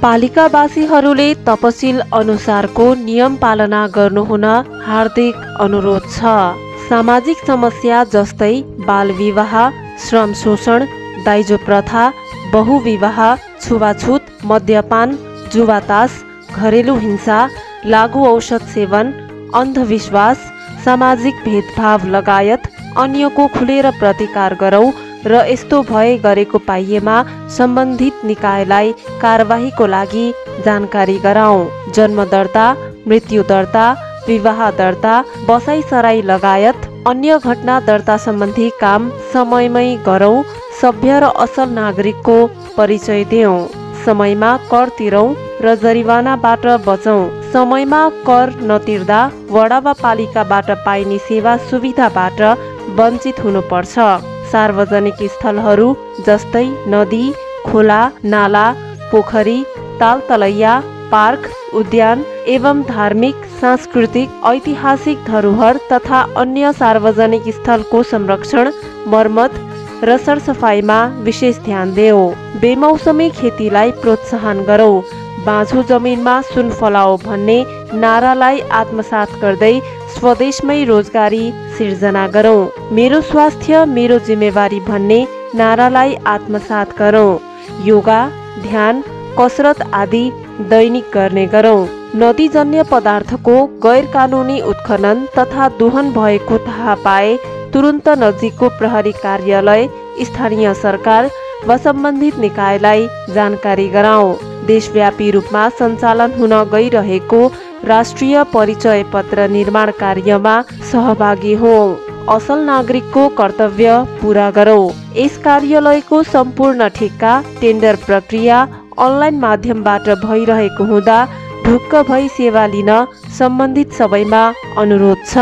पालिकावासीहरूले तपसिल अनुसारको नियम पालना गर्नुहुन हार्दिक अनुरोध छ। सामाजिक समस्या जस्तै बालविवाह, श्रम शोषण, दाइजो प्रथा, बहुविवाह, छुवाछुत, मद्यपान, जुवातास, घरेलु हिंसा, लागु औषध सेवन, अन्धविश्वास, सामाजिक भेदभाव लगायत अन्यको खुलेर प्रतिकार गरौँ र यस्तो भए गरेको पाइएमा सम्बन्धित निकायलाई कारबाहीको लागि जानकारी गराउँ। जन्म दर्ता, मृत्यु दर्ता, विवाह दर्ता, बसाइसराई लगायत अन्य घटना दर्ता सम्बन्धी काम समयमै गरौँ। सभ्य र असल नागरिकको परिचय देऊ। समयमा कर तिरौँ र जरिवानाबाट बचौँ। समयमा कर नतिर्दा वडा वा पालिकाबाट पाइने सेवा सुविधाबाट वञ्चित हुनुपर्छ। सार्वजनिक स्थलहरू जस्तै नदी, खोला, नाला, पोखरी, तालतलैया, पार्क, उद्यान एवं धार्मिक, सांस्कृतिक, ऐतिहासिक धरोहर तथा अन्य सार्वजनिक स्थलको संरक्षण, मर्मत र सरसफाइमा विशेष ध्यान देऊ। बेमौसमी खेतीलाई प्रोत्साहन गरौँ। बाँझो जमिनमा सुन फलाओ भन्ने नारालाई आत्मसात गर्दै स्वदेशमै रोजगारी सिर्जना गरौँ। मेरो स्वास्थ्य मेरो जिम्मेवारी भन्ने नारालाई आत्मसात गरौँ। योगा, ध्यान, कसरत आदि दैनिक गर्ने गरौँ। नदीजन्य पदार्थको गैर कानुनी उत्खनन तथा दोहन भएको थाहा पाए तुरुन्त नजिकको प्रहरी कार्यालय, स्थानीय सरकार वा सम्बन्धित निकायलाई जानकारी गराउँ। देशव्यापी रूपमा सञ्चालन हुन गइरहेको राष्ट्रिय परिचय पत्र निर्माण कार्यमा सहभागी हौँ। असल नागरिकको कर्तव्य पूरा गरौँ। यस कार्यालयको सम्पूर्ण ठेक्का, टेन्डर प्रक्रिया अनलाइन माध्यमबाट भइरहेको हुँदा ढुक्क भई सेवा लिन सम्बन्धित सबैमा अनुरोध छ।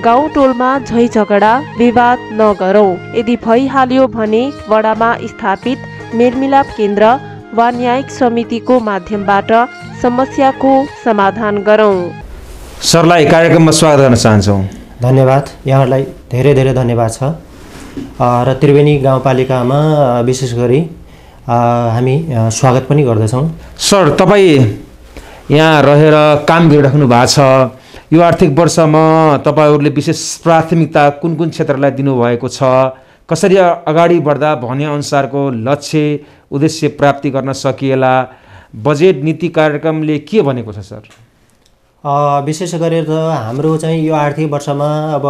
गाउँ टोलमा झै झगडा विवाद नगरौँ। यदि भइहाल्यो भने वडामा स्थापित मेलमिलाप केन्द्र वा न्यायिक समितिको माध्यमबाट समस्याको समाधान गरौँ। सरलाई कार्यक्रममा स्वागत गर्न चाहन्छौँ। धन्यवाद। यहाँहरूलाई धेरै धेरै धन्यवाद छ। र त्रिवेणी गाउँपालिकामा विशेष गरी हामी स्वागत पनि गर्दछौँ। सर, तपाईँ यहाँ रहेर काम गरिराख्नु भएको छ। यो आर्थिक वर्षमा तपाईँहरूले विशेष प्राथमिकता कुन कुन क्षेत्रलाई दिनुभएको छ? कसरी अगाडि बढ्दा भने अनुसारको लक्ष्य उद्देश्य प्राप्ति गर्न सकिएला? बजेट नीति कार्यक्रमले के भनेको छ सर? विशेष गरेर हाम्रो चाहिँ यो आर्थिक वर्षमा अब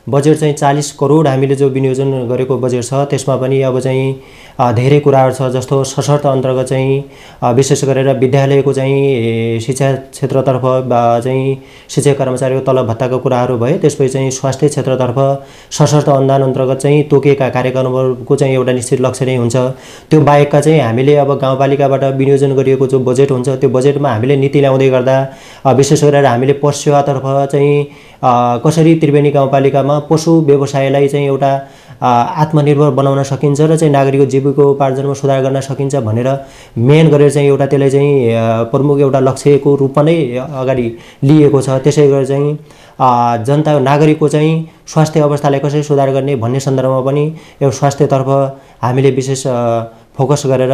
बजेट चाहिँ 40 करोड हामीले जो विनियोजन गरेको बजेट छ त्यसमा पनि अब चाहिँ धेरै कुराहरू छ। जस्तो सशर्त अन्तर्गत चाहिँ विशेष गरेर विद्यालयको चाहिँ शिक्षा क्षेत्रतर्फ चाहिँ शिक्षक कर्मचारीको तलब भत्ताको कुराहरू भए। त्यसपछि चाहिँ स्वास्थ्य क्षेत्रतर्फ सशर्त अनुदान अन्तर्गत चाहिँ तोकेका कार्यक्रमहरूको चाहिँ एउटा निश्चित लक्ष्य नै हुन्छ। त्यो बाहेकका चाहिँ हामीले अब गाउँपालिकाबाट विनियोजन गरिएको जो बजेट हुन्छ त्यो बजेटमा हामीले नीति ल्याउँदै गर्दा विशेष गरेर हामीले पशु सेवातर्फ चाहिँ कसरी त्रिवेणी गाउँपालिकामा पशु व्यवसायलाई चाहिँ एउटा आत्मनिर्भर बनाउन सकिन्छ र चाहिँ नागरिकको जीविकोपार्जनमा सुधार गर्न सकिन्छ भनेर मेन गरेर चाहिँ एउटा त्यसलाई चाहिँ प्रमुख एउटा लक्ष्यको रूपमा नै अगाडि लिएको छ। त्यसै गरी चाहिँ जनता नागरिकको चाहिँ स्वास्थ्य अवस्थालाई कसरी सुधार गर्ने भन्ने सन्दर्भमा पनि एउटा स्वास्थ्यतर्फ हामीले विशेष फोकस गरेर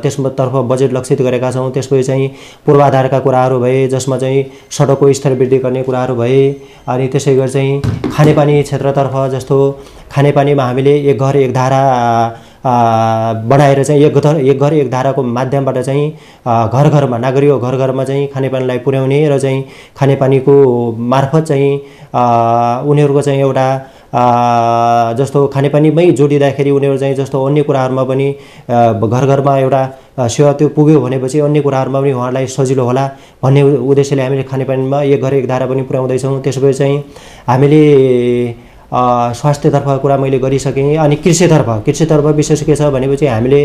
त्यसतर्फ बजेट लक्षित गरेका छौँ। त्यसपछि चाहिँ पूर्वाधारका कुराहरू भए जसमा चाहिँ सडकको स्तर वृद्धि गर्ने कुराहरू भए। अनि त्यसै गरी चाहिँ खानेपानी क्षेत्रतर्फ जस्तो खानेपानीमा हामीले एक घर एक धारा बनाएर चाहिँ एक घर एक धाराको माध्यमबाट चाहिँ घर घरमा नागरिकको घर घरमा चाहिँ खानेपानीलाई पुर्याउने र चाहिँ खानेपानीको मार्फत चाहिँ उनीहरूको चाहिँ एउटा जस्तो खानेपानीमै जोडिँदाखेरि उनीहरू चाहिँ जस्तो अन्य कुराहरूमा पनि घर घरमा एउटा सेवा त्यो पुग्यो भनेपछि अन्य कुराहरूमा पनि उहाँहरूलाई सजिलो होला भन्ने उद्देश्यले हामीले खानेपानीमा एक घर एक धारा पनि पुर्याउँदैछौँ। त्यसपछि चाहिँ हामीले स्वास्थ्यतर्फ कुरा मैले गरिसकेँ। अनि कृषितर्फ विशेष के छ भनेपछि हामीले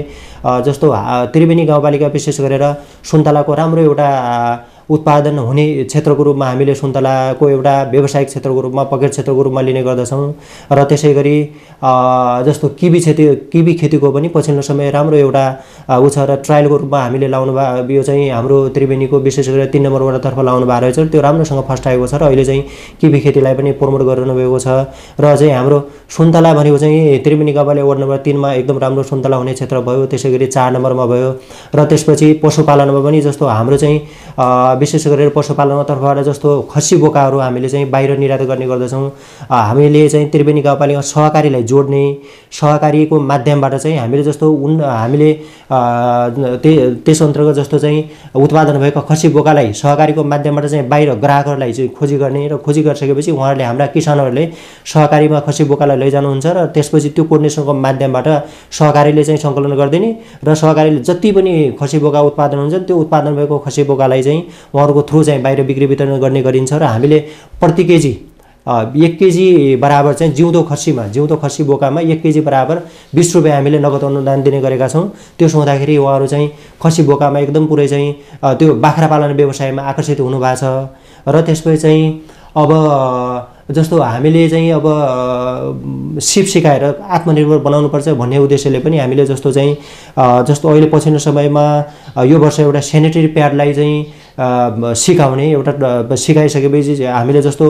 जस्तो त्रिवेणी गाउँपालिका विशेष गरेर सुन्तलाको राम्रो एउटा उत्पादन हुने क्षेत्रको रूपमा हामीले सुन्तलाको एउटा व्यावसायिक क्षेत्रको रूपमा पकेट क्षेत्रको रूपमा लिने गर्दछौँ र त्यसै गरी जस्तो किवी खेतीको पनि पछिल्लो समय राम्रो एउटा उ छ र ट्रायलको रूपमा हामीले लाउनु यो चाहिँ हाम्रो त्रिवेणीको विशेष गरेर 3 नम्बर वडातर्फ लाउनु भएको रहेछ त्यो राम्रोसँग फस्टाएको छ र अहिले चाहिँ किवी खेतीलाई पनि प्रमोट गरिरहनु भएको छ र चाहिँ हाम्रो सुन्तला भनेको चाहिँ त्रिवेणी गाउँपालिका वार्ड नम्बर 3 मा एकदम राम्रो सुन्तला हुने क्षेत्र भयो त्यसै गरी 4 नम्बरमा भयो र त्यसपछि पशुपालनमा पनि जस्तो हाम्रो चाहिँ विशेष गरेर पशुपालनमा तर्फबाट जस्तो खसी बोकाहरू हामीले चाहिँ बाहिर निर्यात गर्ने गर्दछौँ हामीले चाहिँ त्रिवेणी गाउँपालिका सहकारीलाई जोड्ने सहकारीको माध्यमबाट चाहिँ हामीले जस्तो हामीले त्यस अन्तर्गत जस्तो चाहिँ उत्पादन भएको खसी बोकालाई सहकारीको माध्यमबाट चाहिँ बाहिर ग्राहकहरूलाई चाहिँ खोजी गर्ने र खोजी गरिसकेपछि उहाँहरूले हाम्रा किसानहरूले सहकारीमा खसी बोकालाई लैजानुहुन्छ र त्यसपछि त्यो कोर्डिनेसनको माध्यमबाट सहकारीले चाहिँ सङ्कलन गरिदिने र सहकारीले जति पनि खसी बोका उत्पादन हुन्छ त्यो उत्पादन भएको खसी बोकालाई चाहिँ उहाँहरूको थ्रु चाहिँ बाहिर बिक्री वितरण गर्ने गरिन्छ र हामीले प्रति केजी 1 केजी बराबर चाहिँ जिउँदो खसी बोकामा 1 केजी बराबर 20 रुपियाँ हामीले नगद अनुदान दिने गरेका छौँ। त्यसो हुँदाखेरि उहाँहरू चाहिँ खसी बोकामा एकदम पुरै चाहिँ त्यो बाख्रा पालन व्यवसायमा आकर्षित हुनुभएको छ र त्यसपछि चाहिँ अब जस्तो हामीले चाहिँ अब सिप सिकाएर आत्मनिर्भर बनाउनुपर्छ भन्ने उद्देश्यले पनि हामीले जस्तो चाहिँ जस्तो अहिले पछिल्लो समयमा यो वर्ष एउटा सेनिटरी प्याडलाई चाहिँ सिकाउने एउटा सिकाइसकेपछि हामीले जस्तो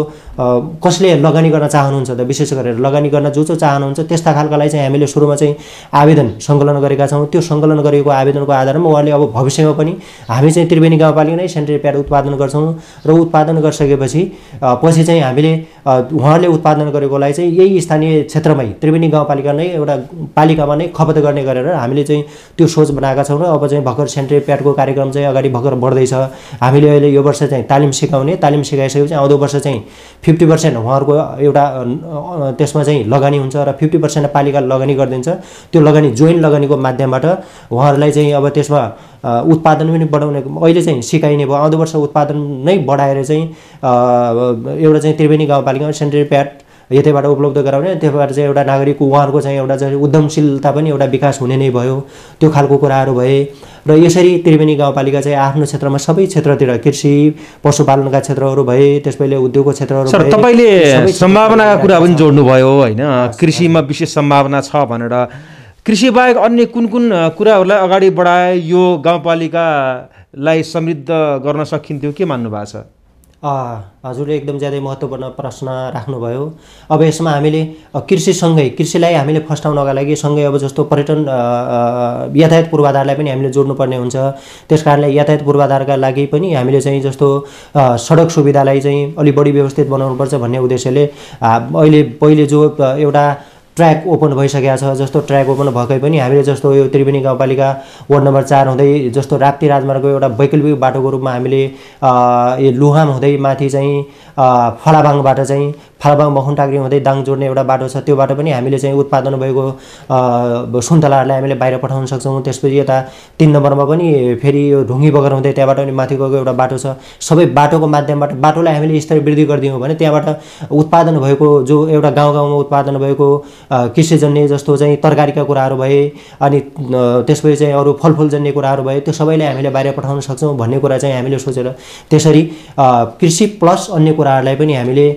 कसले लगानी गर्न चाहनुहुन्छ त विशेष गरेर लगानी गर्न जो चाहनुहुन्छ त्यस्ता खालकालाई चाहिँ हामीले सुरुमा चाहिँ आवेदन सङ्कलन गरेका छौँ। त्यो सङ्कलन गरेको आवेदनको आधारमा उहाँले अब भविष्यमा पनि हामी चाहिँ त्रिवेणी गाउँपालिका नै सेनिटरी प्याड उत्पादन गर्छौँ र उत्पादन गरिसकेपछि पछि चाहिँ हामीले उहाँहरूले उत्पादन गरेकोलाई चाहिँ यही स्थानीय क्षेत्रमै त्रिवेणी गाउँपालिका नै एउटा पालिकामा नै खपत गर्ने गरेर हामीले चाहिँ त्यो सोच बनाएका छौँ र अब चाहिँ भर्खर सेनिटरी प्याडको कार्यक्रम चाहिँ अगाडि भर्खर बढ्दैछ। हामीले अहिले यो वर्ष चाहिँ तालिम सिकाइसकेपछि आउँदो वर्ष चाहिँ 50% उहाँहरूको एउटा त्यसमा चाहिँ लगानी हुन्छ र 50% पालिका लगानी गरिदिन्छ। त्यो लगानी जोइन्ट लगानीको माध्यमबाट उहाँहरूलाई चाहिँ अब त्यसमा उत्पादन पनि बढाउने अहिले चाहिँ सिकाइने भयो। आउँदो वर्ष उत्पादन नै बढाएर चाहिँ एउटा चाहिँ त्रिवेणी गाउँपालिकामा सेनिटरी प्याड यतैबाट उपलब्ध गराउने त्यसबाट चाहिँ एउटा नागरिकको उहाँहरूको चाहिँ एउटा चाहिँ उद्यमशीलता पनि एउटा विकास हुने नै भयो। त्यो खालको कुराहरू भए र यसरी त्रिवेणी गाउँपालिका चाहिँ आफ्नो क्षेत्रमा सबै क्षेत्रतिर कृषि पशुपालनका क्षेत्रहरू भए त्यसपछि उद्योगको क्षेत्रहरू भए। तपाईँले सम्भावनाका कुरा पनि जोड्नुभयो होइन, कृषिमा विशेष सम्भावना छ भनेर। कृषि बाहेक अन्य कुन कुन कुराहरूलाई अगाडि बढाए यो गाउँपालिकालाई समृद्ध गर्न सकिन्थ्यो, के मान्नु भएको छ? हजुरले एकदम ज्यादै महत्त्वपूर्ण प्रश्न राख्नुभयो। अब यसमा हामीले कृषिलाई हामीले फस्टाउनका लागि सँगै अब जस्तो पर्यटन यातायात पूर्वाधारलाई पनि हामीले जोड्नुपर्ने हुन्छ। त्यस कारणले यातायात पूर्वाधारका लागि पनि हामीले चाहिँ जस्तो सडक सुविधालाई चाहिँ अलि बढी व्यवस्थित बनाउनुपर्छ भन्ने उद्देश्यले अहिले पहिले जो एउटा ट्र्याक ओपन भइसकेको छ, जस्तो ट्र्याक ओपन भएकै पनि हामीले जस्तो यो त्रिवेणी गाउँपालिका वार्ड नम्बर 4 हुँदै जस्तो राप्ती राजमार्गको एउटा वैकल्पिक बाटोको रूपमा हामीले यो लुहाम हुँदै माथि चाहिँ फलाबाङबाट चाहिँ फलाबाङ मखुनटाक्री हुँदै दाङ जोड्ने एउटा बाटो छ। त्यो बाटो पनि हामीले चाहिँ उत्पादन भएको सुन्तलाहरूलाई हामीले बाहिर पठाउन सक्छौँ। त्यसपछि यता 3 नम्बरमा पनि फेरि यो ढुङ्गी बगर हुँदै त्यहाँबाट पनि माथि गएको एउटा बाटो छ। सबै बाटोको माध्यमबाट बाटोलाई हामीले स्तर वृद्धि गरिदियौँ भने त्यहाँबाट उत्पादन भएको जो एउटा गाउँमा उत्पादन भएको कृषिजन्य जस्तो चाहिँ तरकारीका कुराहरू भए अनि त्यसपछि चाहिँ अरू फलफुलजन्य कुराहरू भए त्यो सबैलाई हामीले बाहिर पठाउन सक्छौँ भन्ने कुरा चाहिँ हामीले सोचेर त्यसरी कृषि प्लस अन्य कुराहरूलाई पनि हामीले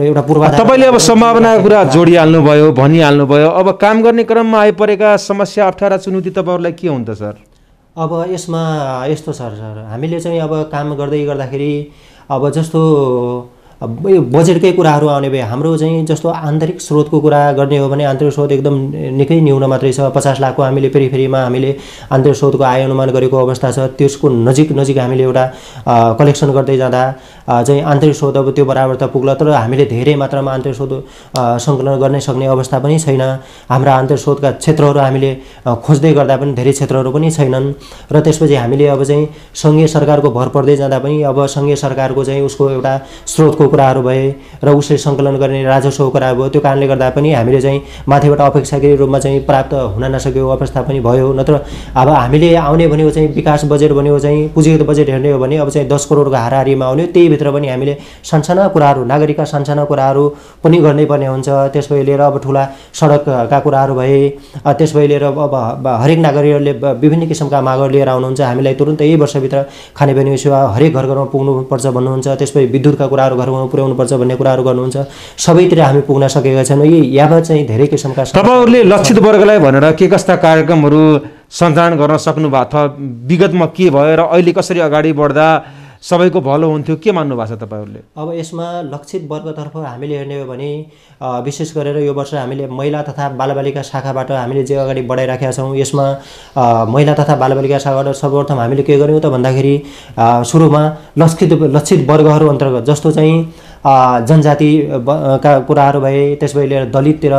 एउटा पूर्वाधार। तपाईँले अब सम्भावनाको कुरा जोडिहाल्नुभयो, भनिहाल्नुभयो। अब काम गर्ने क्रममा आइपरेका समस्या अप्ठ्यारा चुनौती तपाईँहरूलाई के हुन्छ सर? अब यसमा यस्तो सर हामीले चाहिँ अब काम गर्दाखेरि अब जस्तो बजेटकै कुराहरू आउने भए हाम्रो चाहिँ जस्तो आन्तरिक स्रोतको कुरा गर्ने हो भने आन्तरिक स्रोत एकदम निकै न्यून मात्रै छ। 50 लाखको हामीले पेरिफेरीमा हामीले आन्तरिक स्रोतको आय अनुमान गरेको अवस्था छ। त्यसको नजिक हामीले एउटा कलेक्सन गर्दै जाँदा चाहिँ आन्तरिक स्रोत अब त्यो बराबर त पुग्ला, तर हामीले धेरै मात्रामा आन्तरिक स्रोत सङ्कलन गर्न सक्ने अवस्था पनि छैन। हाम्रा आन्तरिक स्रोतका क्षेत्रहरू हामीले खोज्दै गर्दा पनि धेरै क्षेत्रहरू पनि छैनन् र त्यसपछि हामीले अब चाहिँ सङ्घीय सरकारको भर पर्दै जाँदा पनि अब सङ्घीय सरकारको चाहिँ उसको एउटा स्रोतको कुराहरू भए र उसले सङ्कलन गर्ने राजस्वको कुरा भयो। त्यो कारणले गर्दा पनि हामीले चाहिँ माथिबाट अपेक्षाकृत रूपमा चाहिँ प्राप्त हुन नसकेको अवस्था पनि भयो। नत्र अब हामीले आउने भनेको चाहिँ विकास बजेट भनेको चाहिँ पुँजीगत बजेट हेर्ने हो भने अब चाहिँ 10 करोडको हाराहारीमा आउने, त्यही भित्र पनि हामीले सानसाना कुराहरू, नागरिकका सानसाना कुराहरू पनि गर्नै पर्ने हुन्छ। त्यसपछि लिएर अब ठुला सडकका कुराहरू भए, त्यसपछि लिएर अब हरेक नागरिकहरूले विभिन्न किसिमका मागहरू लिएर आउनुहुन्छ। हामीलाई तुरुन्त यही वर्षभित्र खानेपानीको सेवा हरेक घर घरमा पुग्नुपर्छ भन्नुहुन्छ। त्यसपछि विद्युतका कुराहरू घर घरमा पुर्याउनुपर्छ भन्ने कुराहरू गर्नुहुन्छ। सबैतिर हामी पुग्न सकेका छैनौँ। यी यावत चाहिँ धेरै किसिमका तपाईँहरूले लक्षित वर्गलाई भनेर के कस्ता कार्यक्रमहरू सञ्चालन गर्न सक्नु भएको छ? विगतमा के भयो र अहिले कसरी अगाडि बढ्दा सबैको भलो हुन्थ्यो, के मान्नु भएको छ तपाईँहरूले? अब यसमा लक्षित वर्गतर्फ हामीले हेर्ने हो भने विशेष गरेर यो वर्ष हामीले महिला तथा बालबालिका शाखाबाट हामीले जे अगाडि बढाइराखेका छौँ, यसमा महिला तथा बालबालिका शाखाबाट सर्वप्रथम हामीले के गर्यौँ त भन्दाखेरि सुरुमा लक्षित वर्गहरू अन्तर्गत जस्तो चाहिँ जनजाति का कुराहरू भए, त्यसपछि लिएर दलिततिर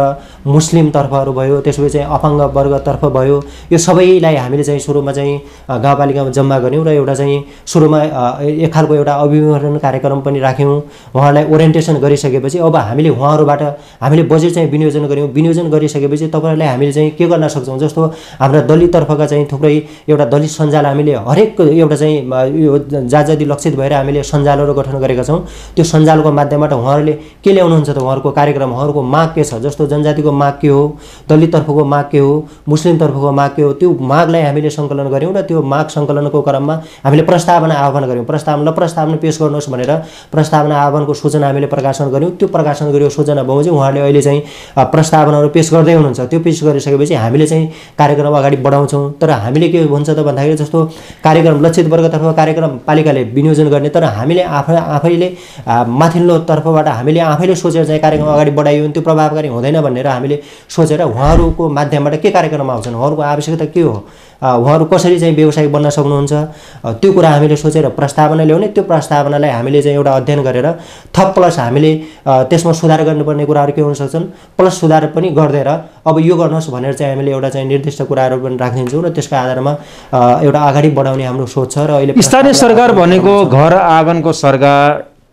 मुस्लिम तर्फहरू भयो, त्यसपछि चाहिँ अपाङ्ग वर्गतर्फ भयो। यो सबैलाई हामीले चाहिँ सुरुमा चाहिँ गाउँपालिकामा जम्मा गऱ्यौँ र एउटा चाहिँ सुरुमा एक खालको एउटा अभिवर्धन कार्यक्रम पनि राख्यौँ। उहाँहरूलाई ओरिएन्टेसन गरिसकेपछि अब हामीले उहाँहरूबाट हामीले बजेट चाहिँ विनियोजन गऱ्यौँ। विनियोजन गरिसकेपछि तपाईँहरूलाई हामीले चाहिँ के गर्न सक्छौँ, जस्तो हाम्रा दलित तर्फका चाहिँ थुप्रै एउटा दलित सञ्जाल हामीले हरेक एउटा चाहिँ यो जात जाति लक्षित भएर हामीले सञ्जालहरू गठन गरेका छौँ। त्यो सञ्जालको माध्यमबाट उहाँहरूले के ल्याउनुहुन्छ त उहाँहरूको कार्यक्रम, उहाँहरूको माग के छ, जस्तो जनजातिको माग के हो, दलित तर्फको माग के हो, मुस्लिम तर्फको माग के हो, त्यो मागलाई हामीले सङ्कलन गऱ्यौँ र त्यो माग सङ्कलनको क्रममा हामीले प्रस्तावना आह्वान गऱ्यौँ। प्रस्तावना पेश गर्नुहोस् भनेर प्रस्तावना आह्वानको सूचना हामीले प्रकाशन गऱ्यौँ। त्यो प्रकाशन गरेको सूचना बमोजिम उहाँहरूले अहिले चाहिँ प्रस्तावनाहरू पेश गर्दै हुनुहुन्छ। त्यो पेश गरिसकेपछि हामीले चाहिँ कार्यक्रम अगाडि बढाउँछौँ। तर हामीले के हुन्छ त भन्दाखेरि जस्तो कार्यक्रम लक्षित वर्गतर्फ कार्यक्रम पालिकाले विनियोजन गर्ने, तर हामीले आफैले माथिल्लो तर्फबाट हामीले आफैले सोचेर चाहिँ कार्यक्रम अगाडि बढाइयो भने त्यो प्रभावकारी हुँदैन भनेर हामीले सोचेर उहाँहरूको माध्यमबाट के कार्यक्रम आउँछन्, उहाँहरूको आवश्यकता के हो, उहाँहरू कसरी चाहिँ व्यवसायिक बन्न सक्नुहुन्छ, त्यो कुरा हामीले सोचेर प्रस्तावना ल्याउने। त्यो प्रस्तावनालाई हामीले चाहिँ एउटा अध्ययन गरेर थप प्लस हामीले त्यसमा सुधार गर्नुपर्ने कुराहरू के हुन सक्छन्, प्लस सुधार पनि गरिदिएर अब यो गर्नुहोस् भनेर चाहिँ हामीले एउटा चाहिँ निर्दिष्ट कुराहरू पनि राखिदिन्छौँ र त्यसको आधारमा एउटा अगाडि बढाउने हाम्रो सोच छ। र अहिले स्थानीय सरकार भनेको घर आँगनको सरकार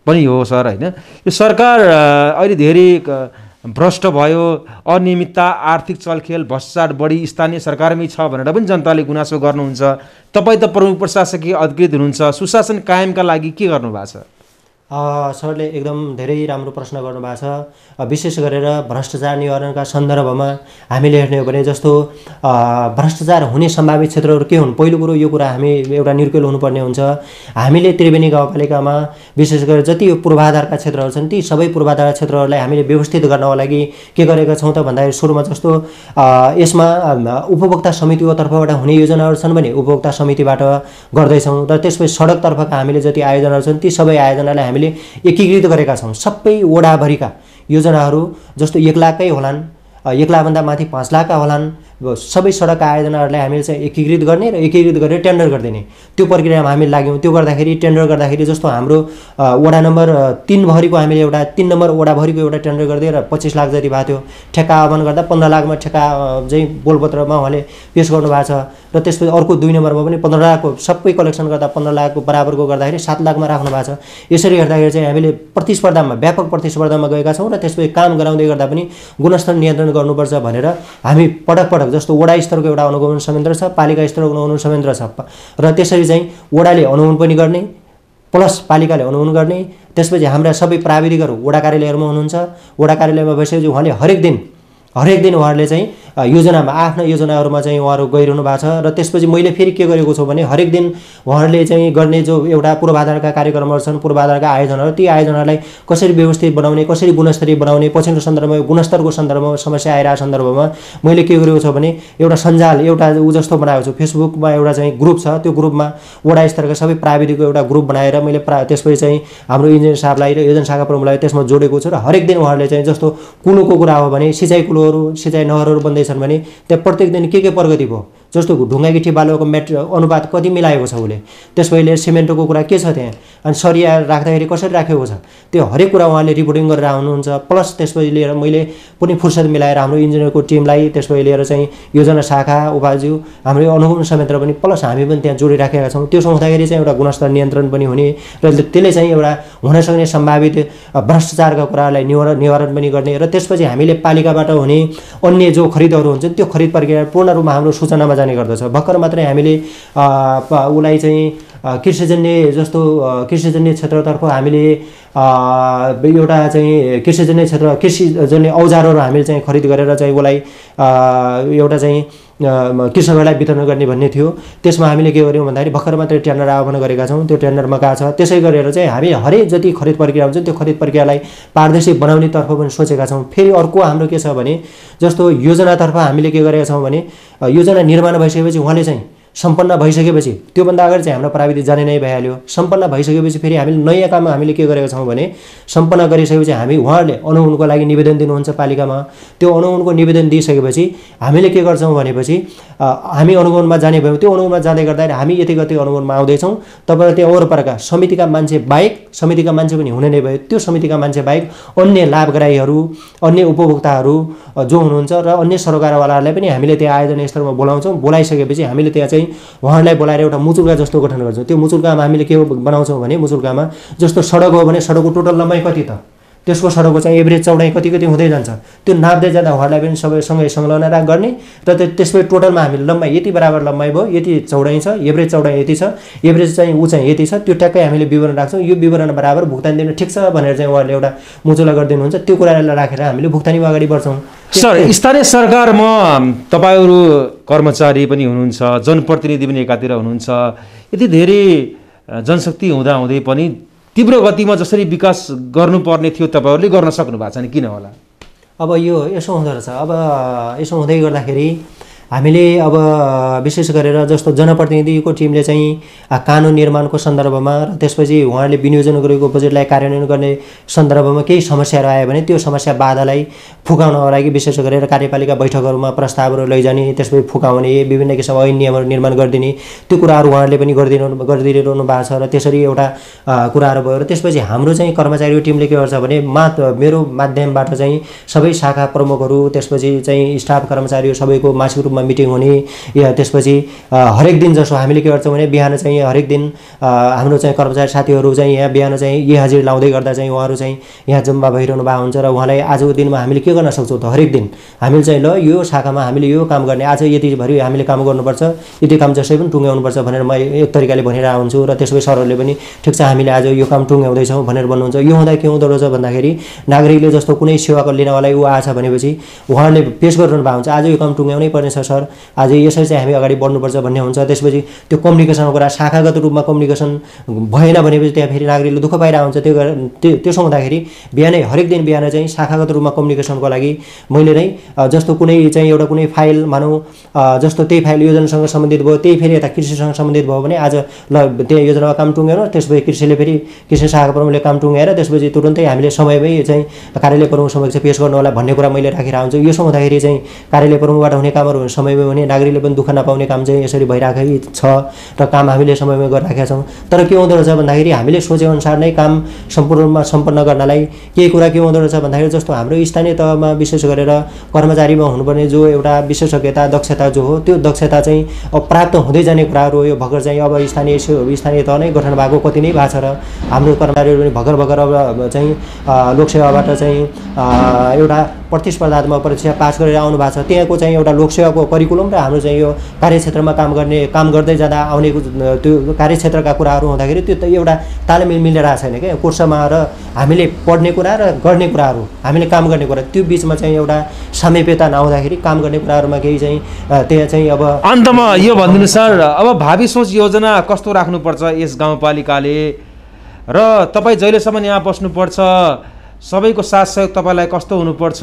पनि हो सर, होइन? यो सरकार अहिले धेरै भ्रष्ट भयो, अनियमितता, आर्थिक चलखेल, भ्रष्टाचार बढी स्थानीय सरकारमै छ भनेर पनि जनताले गुनासो गर्नुहुन्छ। तपाईँ त प्रमुख प्रशासकीय अधिकृत हुनुहुन्छ, सुशासन कायमका लागि के गर्नुभएको छ? सरले एकदम धेरै राम्रो प्रश्न गर्नुभएको छ। विशेष गरेर भ्रष्टाचार निवारणका सन्दर्भमा हामीले हेर्ने हो भने जस्तो भ्रष्टाचार हुने सम्भावित क्षेत्रहरू के हुन्, पहिलो कुरो यो कुरा हामी एउटा निर्केल हुनुपर्ने हुन्छ। हामीले त्रिवेणी गाउँपालिकामा विशेष गरेर जति यो पूर्वाधारका क्षेत्रहरू छन् ती सबै पूर्वाधार क्षेत्रहरूलाई हामीले व्यवस्थित गर्नको लागि के गरेका छौँ त भन्दाखेरि सुरुमा जस्तो यसमा उपभोक्ता समितिको तर्फबाट हुने योजनाहरू छन् भने उपभोक्ता समितिबाट गर्दैछौँ। र त्यसपछि सडकतर्फका हामीले जति आयोजनाहरू छन् ती सबै आयोजनालाई हामीले एकीकृत गरेका छौँ। सबै वडाभरिका योजनाहरू जस्तो 1 लाखकै होलान्, 1 लाखभन्दा माथि 5 लाखका होलान्, सबै सडकका आयोजनाहरूलाई हामीले चाहिँ एकीकृत गर्ने र एकीकृत गरेर टेन्डर गरिदिने त्यो प्रक्रियामा हामी लाग्यौँ। त्यो गर्दाखेरि टेन्डर गर्दाखेरि जस्तो हाम्रो वडा नम्बर 3 भरिको हामीले एउटा 3 नम्बर वडाभरिको एउटा टेन्डर गरिदिएर 25 लाख जति भएको थियो। ठेक्का आह्वान गर्दा 15 लाखमा ठेक्का चाहिँ बोलपत्रमा उहाँले पेश गर्नुभएको छ। र त्यसपछि अर्को 2 नम्बरमा पनि 15 लाखको सबै कलेक्सन गर्दा 15 लाखको बराबरको गर्दाखेरि 7 लाखमा राख्नु भएको छ। यसरी हेर्दाखेरि चाहिँ हामीले प्रतिस्पर्धामा व्यापक प्रतिस्पर्धामा गएका छौँ र त्यसपछि काम गराउँदै गर्दा पनि गुणस्तर नियन्त्रण गर्नुपर्छ भनेर हामी पटक जस्तो वडा स्तरको एउटा अनुगमन संयन्त्र छ, पालिका स्तरको अनुगमन संयन्त्र छ र त्यसरी चाहिँ वडाले अनुगमन पनि गर्ने प्लस पालिकाले अनुगमन गर्ने। त्यसपछि हाम्रा सबै प्राविधिकहरू वडा कार्यालयहरूमा हुनुहुन्छ। वडा कार्यालयमा बसेपछि उहाँले हरेक दिन उहाँहरूले चाहिँ योजनामा आफ्ना योजनाहरूमा चाहिँ उहाँहरू गइरहनु भएको छ। र त्यसपछि मैले फेरि के गरेको छु भने हरेक दिन उहाँहरूले चाहिँ गर्ने जो एउटा पूर्वाधारका कार्यक्रमहरू छन्, पूर्वाधारका आयोजनाहरू, ती आयोजनालाई कसरी व्यवस्थित बनाउने, कसरी गुणस्तरीय बनाउने, पछिल्लो सन्दर्भमा गुणस्तरको सन्दर्भमा समस्या आइरहेको सन्दर्भमा मैले के गरेको छु भने एउटा सञ्जाल एउटा जस्तो बनाएको छु। फेसबुकमा एउटा चाहिँ ग्रुप छ, त्यो ग्रुपमा वडा स्तरका सबै प्राविधिकको एउटा ग्रुप बनाएर मैले त्यसपछि चाहिँ हाम्रो इन्जिनियर साहबलाई र योजना शाखा प्रमुखलाई त्यसमा जोडेको छु। र हरेक दिन उहाँहरूले चाहिँ जस्तो कुलोको कुरा हो भने सिँचाइ कुलोहरू, सिँचाइ नहरहरू बन्दैछन् भने त्यहाँ प्रत्येक दिन के प्रगति भयो, जस्तो ढुङ्गा गिटी बालुवाको अनुपात कति मिलाएको छ उसले, त्यसपछि सिमेन्टको कुरा के छ त्यहाँ, अनि सरिया राख्दाखेरि कसरी राखेको छ, त्यो हरेक कुरा उहाँले रिपोर्टिङ गरेर आउनुहुन्छ। प्लस त्यसपछि लिएर मैले पनि फुर्सद मिलाएर हाम्रो इन्जिनियरको टिमलाई त्यसपछि लिएर चाहिँ योजना शाखा उपाज्यू हाम्रो अनुगमन संयन्त्र पनि प्लस हामी पनि त्यहाँ जोडिराखेका छौँ। त्यसो हुँदाखेरि चाहिँ एउटा गुणस्तर नियन्त्रण पनि हुने र त्यसले चाहिँ एउटा हुन सक्ने सम्भावित भ्रष्टाचारका कुरालाई निवारण पनि गर्ने र त्यसपछि हामीले पालिकाबाट हुने अन्य जो खरिदहरू हुन्छन् त्यो खरिद प्रक्रिया पूर्ण रूपमा हाम्रो सूचनामा जाने गर्दछ। भर्खर मात्रै हामीले उसलाई चाहिँ कृषिजन्य जस्तो कृषिजन्य क्षेत्रतर्फ हामीले एउटा चाहिँ कृषिजन्य औजारहरू हामीले चाहिँ खरिद गरेर चाहिँ उसलाई एउटा चाहिँ कृषकहरूलाई वितरण गर्ने भन्ने थियो। त्यसमा हामीले के गर्यौँ भन्दाखेरि भर्खर मात्रै टेन्डर आह्वान गरेका छौँ, त्यो टेन्डरमा गएको छ। त्यसै गरेर चाहिँ हामी हरेक जति खरिद प्रक्रिया हुन्छ त्यो खरिद प्रक्रियालाई पारदर्शी बनाउनेतर्फ पनि सोचेका छौँ। फेरि अर्को हाम्रो के छ भने जस्तो योजनातर्फ हामीले के गरेका छौँ भने योजना निर्माण भइसकेपछि उहाँले चाहिँ सम्पन्न भइसकेपछि त्योभन्दा अगाडि चाहिँ हाम्रो प्राविधिक जाने नै भइहाल्यो। सम्पन्न भइसकेपछि फेरि हामीले नयाँ काम हामीले के गरेका छौँ भने सम्पन्न गरिसकेपछि हामी उहाँहरूले अनुगमनको लागि निवेदन दिनुहुन्छ पालिकामा। त्यो अनुगमनको निवेदन दिइसकेपछि हामीले के गर्छौँ भनेपछि हामी अनुगमनमा जाने भयौँ। त्यो अनुगमनमा जाँदै गर्दाखेरि हामी यति गति अनुगमनमा आउँदैछौँ, तपाईँलाई त्यो वरपरका समितिका मान्छे बाहेक, समितिका मान्छे पनि हुने नै भयो, त्यो समितिका मान्छे बाहेक अन्य लाभग्राहीहरू अन्य उपभोक्ताहरू जो हुनुहुन्छ र अन्य सरकारवालाहरूलाई पनि हामीले त्यहाँ आयोजना स्तरमा बोलाउँछौँ। बोलाइसकेपछि हामीले त्यहाँ चाहिँ उहाँहरूलाई बोलाएर एउटा मुचुल्का जस्तो गठन गर्छौँ। त्यो मुचुल्कामा हामीले के बनाउँछौँ भने मुचुल्कामा जस्तो सडक हो भने सडकको टोटल लम्बाइ कति त, त्यसको सडकको चाहिँ एभरेज चौडाइ कति कति हुँदै जान्छ, त्यो नाप्दै जाँदा उहाँहरूलाई पनि सबैसँगै संलग्न गर्ने र त्यसपछि टोटलमा हामीले लम्बाइ यति बराबर लम्बाइ भयो, यति चौडाइ छ, एभरेज चौडाइ यति छ, एभरेज चाहिँ ऊ चाहिँ यति छ, त्यो ट्याक्कै हामीले विवरण राख्छौँ। यो विवरण बराबर भुक्तानी दिनु ठिक छ भनेर चाहिँ उहाँहरूले एउटा मुचुला गरिदिनुहुन्छ। त्यो कुरालाई राखेर हामीले भुक्तानीमा अगाडि बढ्छौँ। सर, स्थानीय सरकारमा तपाईँहरू कर्मचारी पनि हुनुहुन्छ, जनप्रतिनिधि पनि एकातिर हुनुहुन्छ, यति धेरै जनशक्ति हुँदाहुँदै पनि तीव्र गतिमा जसरी विकास गर्नुपर्ने थियो तपाईँहरूले गर्न सक्नु भएको छैन, किन होला? अब यो यसो हुँदो रहेछ। अब यसो हुँदै गर्दाखेरि हामीले अब विशेष गरेर जस्तो जनप्रतिनिधिको टिमले चाहिँ कानुन निर्माणको सन्दर्भमा र त्यसपछि उहाँहरूले विनियोजन गरेको बजेटलाई कार्यान्वयन गर्ने सन्दर्भमा केही समस्याहरू आयो भने त्यो समस्या बाधालाई फुकाउनको लागि विशेष गरेर कार्यपालिका बैठकहरूमा प्रस्तावहरू लैजाने, त्यसपछि फुकाउने, विभिन्न किसिमका ऐन नियमहरू निर्माण गरिदिने, त्यो कुराहरू उहाँहरूले पनि गरिदिइरहनु भएको छ। र त्यसरी एउटा कुराहरू भयो। र त्यसपछि हाम्रो चाहिँ कर्मचारीको टिमले के गर्छ भने मेरो माध्यमबाट चाहिँ सबै शाखा प्रमुखहरू त्यसपछि चाहिँ स्टाफ कर्मचारीहरू सबैको मासिक रूपमा मिटिङ हुने, या त्यसपछि हरेक दिन जसो हामीले के गर्छौँ भने बिहान चाहिँ हरेक दिन हाम्रो चाहिँ कर्मचारी साथीहरू चाहिँ यहाँ बिहान चाहिँ यही हाजिर लाउँदै गर्दा चाहिँ उहाँहरू चाहिँ यहाँ जम्मा भइरहनु भएको हुन्छ र उहाँलाई आजको दिनमा हामीले के गर्न सक्छौँ त, हरेक दिन हामीले चाहिँ ल यो शाखामा हामीले यो काम गर्ने, आज यतिभरि हामीले काम गर्नुपर्छ, यति काम जसै पनि टुङ्ग्याउनुपर्छ भनेर म एक तरिकाले भनेर आउँछु। र त्यसपछि सरहरूले पनि ठिक छ हामीले आज यो काम टुङ्ग्याउँदैछौँ भनेर भन्नुहुन्छ। यो हुँदा के हुँदो रहेछ भन्दाखेरि नागरिकले जस्तो कुनै सेवाको लिनवालाई ऊ आएछ भनेपछि उहाँहरूले पेस गरिरहनु भएको हुन्छ, आज यो काम टुङ्ग्याउनै पर्नेछ सर, आज यसरी चाहिँ हामी अगाडि बढ्नुपर्छ भन्ने हुन्छ। त्यसपछि त्यो कम्युनिकेसनको कुरा शाखागत रूपमा कम्युनिकेसन भएन भनेपछि त्यहाँ फेरि नागरिकले दुःख पाइरहेको हुन्छ। त्यसो हुँदाखेरि बिहानै हरेक दिन बिहान चाहिँ शाखागत रूपमा कम्युनिकेसनको लागि मैले नै जस्तो कुनै चाहिँ एउटा कुनै फाइल मानौँ जस्तो त्यही फाइल योजनासँग सम्बन्धित भयो, त्यही फेरि यता कृषिसँग सम्बन्धित भयो भने आज ल त्यहाँ योजनामा काम टुङ्ग्याएर त्यसपछि कृषिले फेरि कृषि शाखा प्रमुखले काम टुङ्ग्याएर त्यसपछि तुरुन्तै हामीले समयमै चाहिँ कार्यालय प्रमुख समक्ष पेश गर्नु होला भन्ने कुरा मैले राखेर आउँछु। यसो हुँदाखेरि चाहिँ कार्यालय प्रमुखबाट हुने कामहरू समयमै हुने, नागरिकले पनि दुःख नपाउने काम चाहिँ यसरी भइराखेकै छ र काम हामीले समयमै गरिराखेका छौँ। तर के हुँदो रहेछ भन्दाखेरि हामीले सोचेअनुसार नै काम सम्पन्न गर्नलाई केही कुरा के हुँदो रहेछ भन्दाखेरि जस्तो हाम्रो स्थानीय तहमा विशेष गरेर कर्मचारीमा हुनुपर्ने जो एउटा विशेषज्ञता दक्षता जो हो त्यो दक्षता चाहिँ प्राप्त हुँदै जाने कुराहरू हो। यो भर्खर चाहिँ अब स्थानीय तह नै गठन भएको कति नै भएको छ र हाम्रो कर्मचारीहरू पनि भर्खर अब चाहिँ लोकसेवाबाट चाहिँ एउटा प्रतिस्पर्धात्मक परीक्षा पास गरेर आउनु भएको छ। त्यहाँको चाहिँ एउटा लोकसेवाको करिकुलम र हाम्रो चाहिँ यो कार्यक्षेत्रमा काम गर्दै जाँदा आउने त्यो कार्यक्षेत्रका कुराहरू हुँदाखेरि त्यो एउटा तालमेल मिलेर आएको छैन क्या। कोर्समा र हामीले पढ्ने कुरा र गर्ने कुराहरू हामीले काम गर्ने कुरा त्यो बिचमा चाहिँ एउटा सामिप्यता नहुँदाखेरि काम गर्ने कुराहरूमा केही चाहिँ त्यहाँ चाहिँ अब अन्तमा यो भनिदिनु सर, अब भावी सोच योजना कस्तो राख्नुपर्छ यस गाउँपालिकाले र तपाईँ जहिलेसम्म यहाँ बस्नुपर्छ सबैको साथ सहयोग तपाईँलाई कस्तो हुनुपर्छ,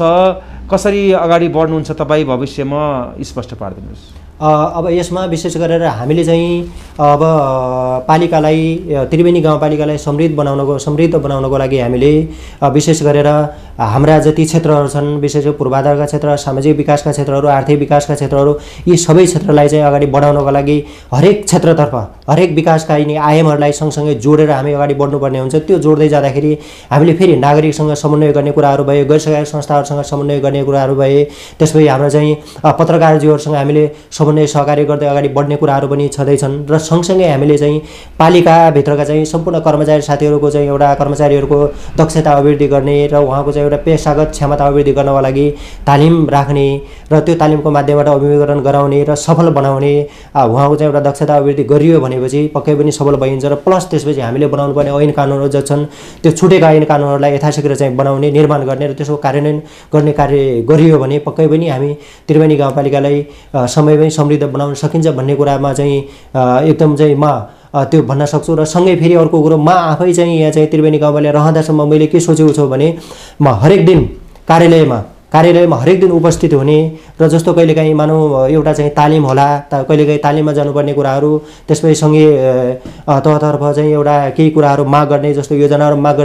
कसरी अगाडि बढ्नुहुन्छ तपाईँ भविष्यमा स्पष्ट पारिदिनुहोस्। अब यसमा विशेष गरेर हामीले चाहिँ अब पालिकालाई त्रिवेणी गाउँपालिकालाई समृद्ध बनाउनको लागि हामीले विशेष गरेर हाम्रा जति क्षेत्रहरू छन्, विशेष गरी पूर्वाधारका क्षेत्र, सामाजिक विकासका क्षेत्रहरू, आर्थिक विकासका क्षेत्रहरू, यी सबै क्षेत्रलाई चाहिँ अगाडि बढाउनको लागि हरेक क्षेत्रतर्फ हरेक विकासका यिनी आयामहरूलाई सँगसँगै जोडेर हामी अगाडि बढ्नुपर्ने हुन्छ। त्यो जोड्दै जाँदाखेरि हामीले फेरि नागरिकसँग समन्वय गर्ने कुराहरू भए, गैर सरकारी संस्थाहरूसँग समन्वय गर्ने कुराहरू भए, त्यसपछि हाम्रो चाहिँ पत्रकारज्यूहरूसँग हामीले समन्वय सहकार्य गर्दै अगाडि बढ्ने कुराहरू पनि छँदैछन्। र सँगसँगै हामीले चाहिँ पालिकाभित्रका चाहिँ सम्पूर्ण कर्मचारी साथीहरूको चाहिँ एउटा कर्मचारीहरूको दक्षता अभिवृद्धि गर्ने र उहाँको चाहिँ एउटा पेसागत क्षमता अभिवृद्धि गर्नको लागि तालिम राख्ने र त्यो तालिमको माध्यमबाट अभिमुखीकरण गराउने र सफल बनाउने, उहाँको चाहिँ एउटा दक्षता अभिवृद्धि गरियो भनेपछि पक्कै पनि सफल भइन्छ। र प्लस त्यसपछि हामीले बनाउनु पर्ने ऐन कानुनहरू जति छन् त्यो छुटेका ऐन कानुनहरूलाई यथाशीघ्र चाहिँ बनाउने, निर्माण गर्ने र त्यसको कार्यान्वयन गर्ने कार्य गरियो भने पक्कै पनि हामी त्रिवेणी गाउँपालिकालाई समयमै समृद्ध बनाउन सकिन्छ भन्ने कुरामा चाहिँ एकदम चाहिँ म त्यो भन्न सक्छु। र सँगै फेरि अर्को कुरो, म आफै चाहिँ यहाँ चाहिँ त्रिवेणी गाउँपालिका रहँदासम्म मैले के सोचेको छु भने म हरेक दिन कार्यालयमा हरेक दिन उपस्थित हुने र जस्तो कहिलेकाहीँ मानौँ एउटा चाहिँ तालिम होला, कहिलेकाहीँ तालिममा जानुपर्ने कुराहरू, त्यसपछि सँगै तहतर्फ चाहिँ एउटा केही कुराहरू माग गर्ने, जस्तो योजनाहरू माग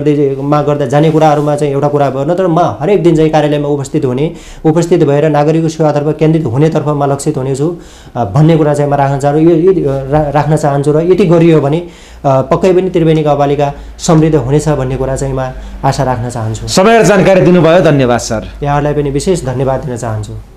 गर्दा जाने कुराहरूमा चाहिँ एउटा कुरा भयो। नत्र म हरेक दिन चाहिँ कार्यालयमा उपस्थित भएर नागरिकको सेवातर्फ केन्द्रित हुनेतर्फ म लक्षित हुनेछु भन्ने कुरा चाहिँ म राख्न चाहन्छु। र यति गरियो भने पक्कै पनि त्रिवेणी गाउँपालिका समृद्ध हुनेछ भन्ने कुरा चाहिँ म आशा राख्न चाहन्छु। समय र जानकारी दिनुभयो, धन्यवाद सर। यहाँहरूलाई पनि विशेष धन्यवाद दिन चाहन्छु।